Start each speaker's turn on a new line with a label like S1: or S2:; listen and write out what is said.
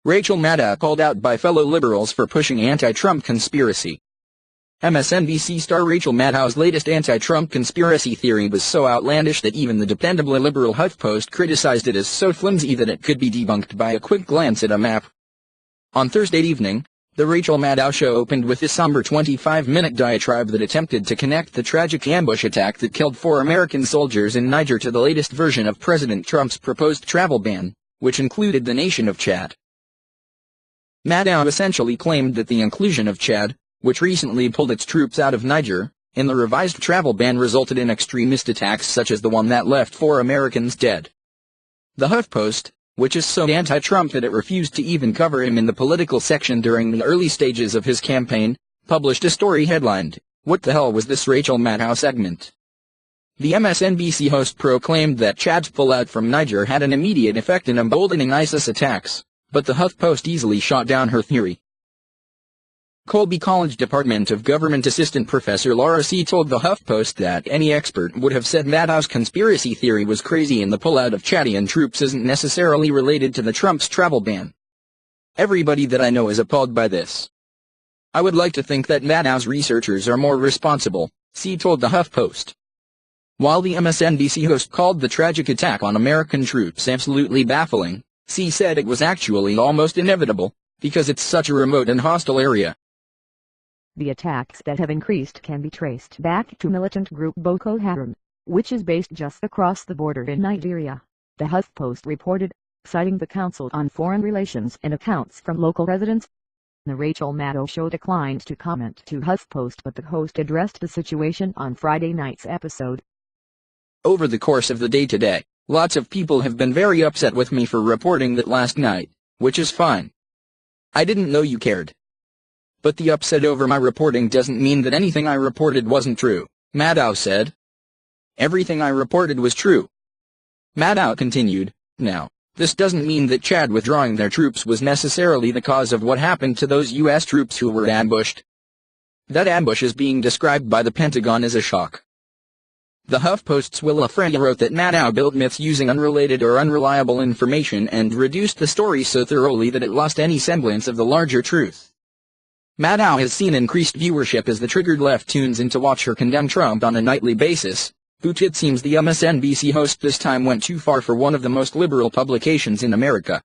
S1: Rachel Maddow called out by fellow liberals for pushing anti-Trump conspiracy. MSNBC star Rachel Maddow's latest anti-Trump conspiracy theory was so outlandish that even the dependably liberal HuffPost criticized it as so flimsy that it could be debunked by a quick glance at a map. On Thursday evening, the Rachel Maddow Show opened with a somber 25-minute diatribe that attempted to connect the tragic ambush attack that killed 4 American soldiers in Niger to the latest version of President Trump's proposed travel ban, which included the nation of Chad. Maddow essentially claimed that the inclusion of Chad, which recently pulled its troops out of Niger, in the revised travel ban resulted in extremist attacks such as the one that left 4 Americans dead. The HuffPost, which is so anti-Trump that it refused to even cover him in the political section during the early stages of his campaign, published a story headlined, "What the hell was this Rachel Maddow segment?" The MSNBC host proclaimed that Chad's pullout from Niger had an immediate effect in emboldening ISIS attacks, but the HuffPost easily shot down her theory. Colby College Department of Government Assistant Professor Laura C. told the HuffPost that any expert would have said Maddow's conspiracy theory was crazy and the pullout of Chadian troops isn't necessarily related to the Trump's travel ban. "Everybody that I know is appalled by this. I would like to think that Maddow's researchers are more responsible," C. told the HuffPost. While the MSNBC host called the tragic attack on American troops absolutely baffling, C. said it was actually almost inevitable, because it's such a remote and hostile area.
S2: The attacks that have increased can be traced back to militant group Boko Haram, which is based just across the border in Nigeria, the HuffPost reported, citing the Council on Foreign Relations and accounts from local residents. The Rachel Maddow Show declined to comment to HuffPost, but the host addressed the situation on Friday night's episode.
S1: "Over the course of the day today, lots of people have been very upset with me for reporting that last night, which is fine. I didn't know you cared. But the upset over my reporting doesn't mean that anything I reported wasn't true," Maddow said. "Everything I reported was true." Maddow continued, "Now, this doesn't mean that Chad withdrawing their troops was necessarily the cause of what happened to those U.S. troops who were ambushed. That ambush is being described by the Pentagon as a shock." The HuffPost's Willa Freya wrote that Maddow built myths using unrelated or unreliable information and reduced the story so thoroughly that it lost any semblance of the larger truth. Maddow has seen increased viewership as the triggered left tunes in to watch her condemn Trump on a nightly basis, but it seems the MSNBC host this time went too far for one of the most liberal publications in America.